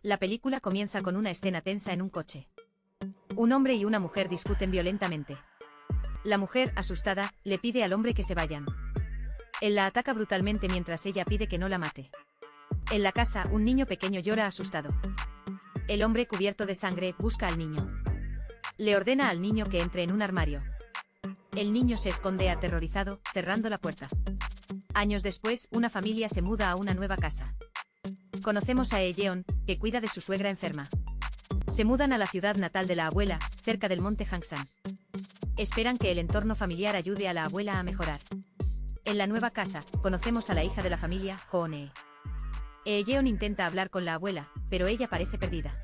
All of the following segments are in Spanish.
La película comienza con una escena tensa en un coche. Un hombre y una mujer discuten violentamente. La mujer, asustada, le pide al hombre que se vayan. Él la ataca brutalmente mientras ella pide que no la mate. En la casa, un niño pequeño llora asustado. El hombre, cubierto de sangre, busca al niño. Le ordena al niño que entre en un armario. El niño se esconde aterrorizado, cerrando la puerta. Años después, una familia se muda a una nueva casa. Conocemos a Yeon, que cuida de su suegra enferma. Se mudan a la ciudad natal de la abuela, cerca del monte Hangsan. Esperan que el entorno familiar ayude a la abuela a mejorar. En la nueva casa, conocemos a la hija de la familia, Hoone. Yeon intenta hablar con la abuela, pero ella parece perdida.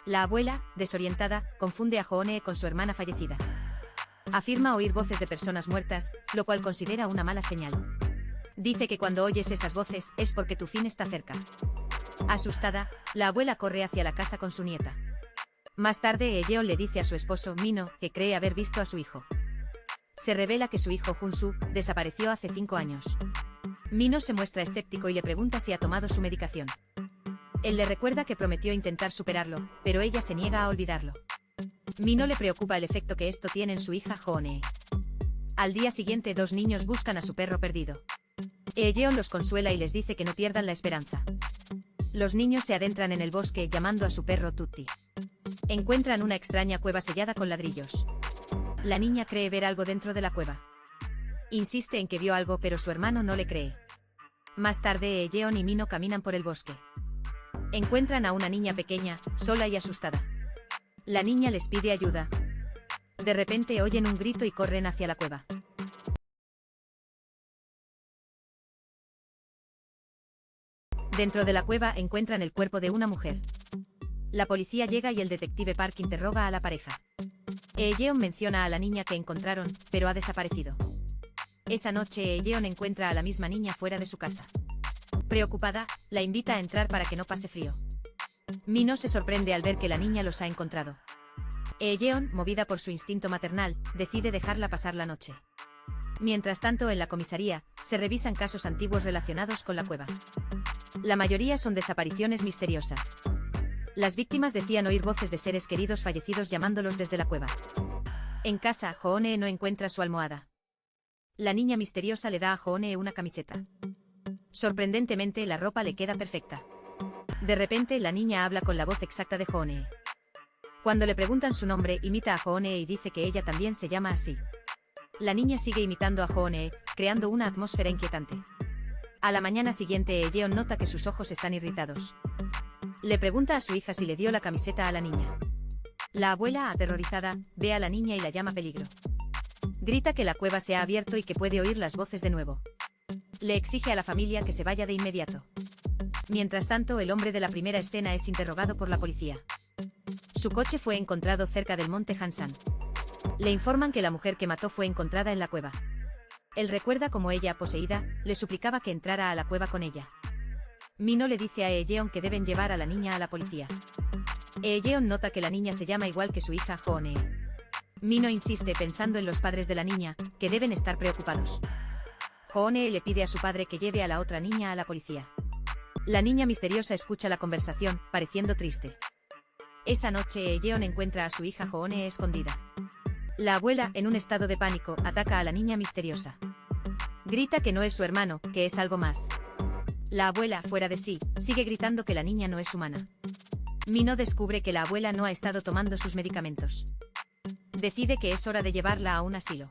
La abuela, desorientada, confunde a Hoone con su hermana fallecida. Afirma oír voces de personas muertas, lo cual considera una mala señal. Dice que cuando oyes esas voces es porque tu fin está cerca. Asustada, la abuela corre hacia la casa con su nieta. Más tarde, Yeon le dice a su esposo, Mino, que cree haber visto a su hijo. Se revela que su hijo Junsu desapareció hace 5 años. Mino se muestra escéptico y le pregunta si ha tomado su medicación. Él le recuerda que prometió intentar superarlo, pero ella se niega a olvidarlo. Mino le preocupa el efecto que esto tiene en su hija Hoone. Al día siguiente, 2 niños buscan a su perro perdido. Yeon los consuela y les dice que no pierdan la esperanza. Los niños se adentran en el bosque llamando a su perro Tutti. Encuentran una extraña cueva sellada con ladrillos. La niña cree ver algo dentro de la cueva. Insiste en que vio algo, pero su hermano no le cree. Más tarde, Yeon y Mino caminan por el bosque. Encuentran a una niña pequeña, sola y asustada. La niña les pide ayuda. De repente oyen un grito y corren hacia la cueva. Dentro de la cueva encuentran el cuerpo de una mujer. La policía llega y el detective Park interroga a la pareja. Yeon menciona a la niña que encontraron, pero ha desaparecido. Esa noche, Yeon encuentra a la misma niña fuera de su casa. Preocupada, la invita a entrar para que no pase frío. Mino se sorprende al ver que la niña los ha encontrado. Yeon, movida por su instinto maternal, decide dejarla pasar la noche. Mientras tanto, en la comisaría, se revisan casos antiguos relacionados con la cueva. La mayoría son desapariciones misteriosas. Las víctimas decían oír voces de seres queridos fallecidos llamándolos desde la cueva. En casa, Hoone no encuentra su almohada. La niña misteriosa le da a Hoone una camiseta. Sorprendentemente, la ropa le queda perfecta. De repente, la niña habla con la voz exacta de Hoone. Cuando le preguntan su nombre, imita a Hoone y dice que ella también se llama así. La niña sigue imitando a Hoone, creando una atmósfera inquietante. A la mañana siguiente, Yeon nota que sus ojos están irritados. Le pregunta a su hija si le dio la camiseta a la niña. La abuela, aterrorizada, ve a la niña y la llama peligro. Grita que la cueva se ha abierto y que puede oír las voces de nuevo. Le exige a la familia que se vaya de inmediato. Mientras tanto, el hombre de la primera escena es interrogado por la policía. Su coche fue encontrado cerca del monte Hansan. Le informan que la mujer que mató fue encontrada en la cueva. Él recuerda cómo ella, poseída, le suplicaba que entrara a la cueva con ella. Mino le dice a Yeon que deben llevar a la niña a la policía. Yeon nota que la niña se llama igual que su hija Hoone. Mino insiste pensando en los padres de la niña, que deben estar preocupados. Hoone le pide a su padre que lleve a la otra niña a la policía. La niña misteriosa escucha la conversación, pareciendo triste. Esa noche, Yeon encuentra a su hija Hoone escondida. La abuela, en un estado de pánico, ataca a la niña misteriosa. Grita que no es su hermano, que es algo más. La abuela, fuera de sí, sigue gritando que la niña no es humana. Mino descubre que la abuela no ha estado tomando sus medicamentos. Decide que es hora de llevarla a un asilo.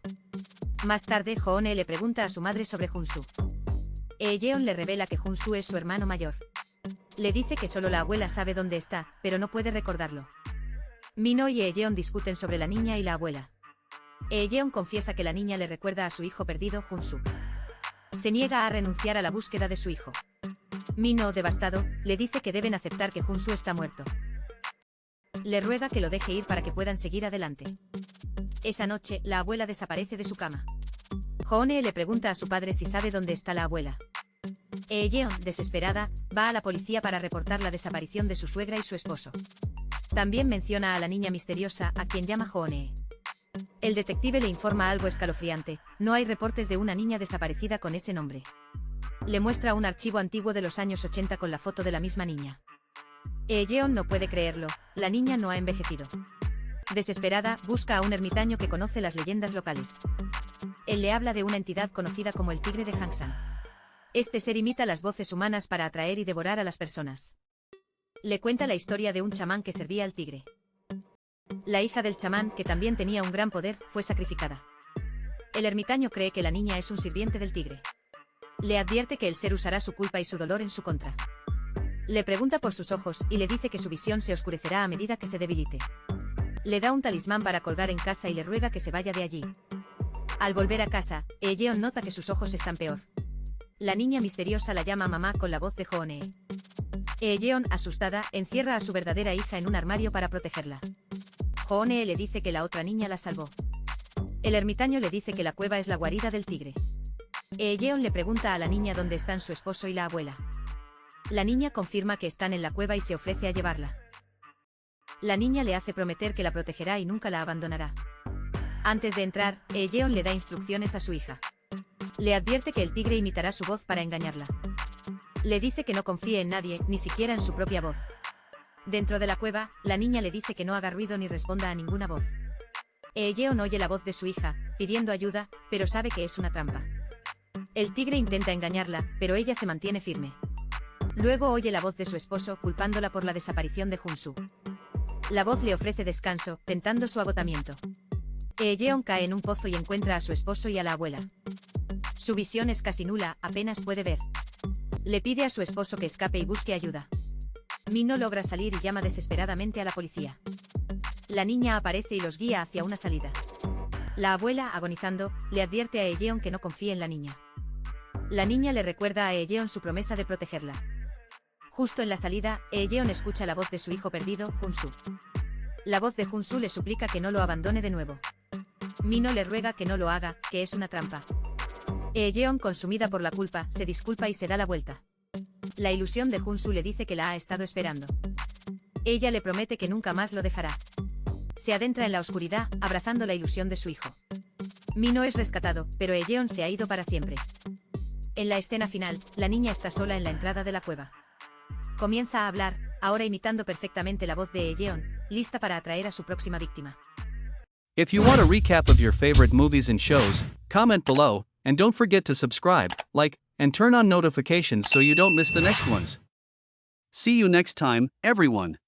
Más tarde, Hoone le pregunta a su madre sobre Junsu. Yeon le revela que Junsu es su hermano mayor. Le dice que solo la abuela sabe dónde está, pero no puede recordarlo. Mino y Yeon discuten sobre la niña y la abuela. Yeon confiesa que la niña le recuerda a su hijo perdido, Junsu. Se niega a renunciar a la búsqueda de su hijo. Mino, devastado, le dice que deben aceptar que Junsu está muerto. Le ruega que lo deje ir para que puedan seguir adelante. Esa noche, la abuela desaparece de su cama. Hoone le pregunta a su padre si sabe dónde está la abuela. Yeon, desesperada, va a la policía para reportar la desaparición de su suegra y su esposo. También menciona a la niña misteriosa, a quien llama Hoone. El detective le informa algo escalofriante: no hay reportes de una niña desaparecida con ese nombre. Le muestra un archivo antiguo de los años 80 con la foto de la misma niña. Yeon no puede creerlo, la niña no ha envejecido. Desesperada, busca a un ermitaño que conoce las leyendas locales. Él le habla de una entidad conocida como el tigre de Hangsan. Este ser imita las voces humanas para atraer y devorar a las personas. Le cuenta la historia de un chamán que servía al tigre. La hija del chamán, que también tenía un gran poder, fue sacrificada. El ermitaño cree que la niña es un sirviente del tigre. Le advierte que el ser usará su culpa y su dolor en su contra. Le pregunta por sus ojos y le dice que su visión se oscurecerá a medida que se debilite. Le da un talismán para colgar en casa y le ruega que se vaya de allí. Al volver a casa, Yeon nota que sus ojos están peor. La niña misteriosa la llama mamá con la voz de Hoonee. Yeon, asustada, encierra a su verdadera hija en un armario para protegerla. Hoonee le dice que la otra niña la salvó. El ermitaño le dice que la cueva es la guarida del tigre. Yeon le pregunta a la niña dónde están su esposo y la abuela. La niña confirma que están en la cueva y se ofrece a llevarla. La niña le hace prometer que la protegerá y nunca la abandonará. Antes de entrar, Yeon le da instrucciones a su hija. Le advierte que el tigre imitará su voz para engañarla. Le dice que no confíe en nadie, ni siquiera en su propia voz. Dentro de la cueva, la niña le dice que no haga ruido ni responda a ninguna voz. Yeon oye la voz de su hija, pidiendo ayuda, pero sabe que es una trampa. El tigre intenta engañarla, pero ella se mantiene firme. Luego oye la voz de su esposo, culpándola por la desaparición de Junsu. La voz le ofrece descanso, tentando su agotamiento. Yeon cae en un pozo y encuentra a su esposo y a la abuela. Su visión es casi nula, apenas puede ver. Le pide a su esposo que escape y busque ayuda. Min logra salir y llama desesperadamente a la policía. La niña aparece y los guía hacia una salida. La abuela, agonizando, le advierte a Yeon que no confíe en la niña. La niña le recuerda a Yeon su promesa de protegerla. Justo en la salida, Yeon escucha la voz de su hijo perdido, Junsu. La voz de Junsu le suplica que no lo abandone de nuevo. Min le ruega que no lo haga, que es una trampa. Yeon, consumida por la culpa, se disculpa y se da la vuelta. La ilusión de Junsu le dice que la ha estado esperando. Ella le promete que nunca más lo dejará. Se adentra en la oscuridad, abrazando la ilusión de su hijo. Min es rescatado, pero Yeon se ha ido para siempre. En la escena final, la niña está sola en la entrada de la cueva. Comienza a hablar, ahora imitando perfectamente la voz de Yeon, lista para atraer a su próxima víctima. If you want a recap of your favorite movies and shows, comment below, and don't forget to subscribe, like, and turn on notifications so you don't miss the next ones. See you next time, everyone.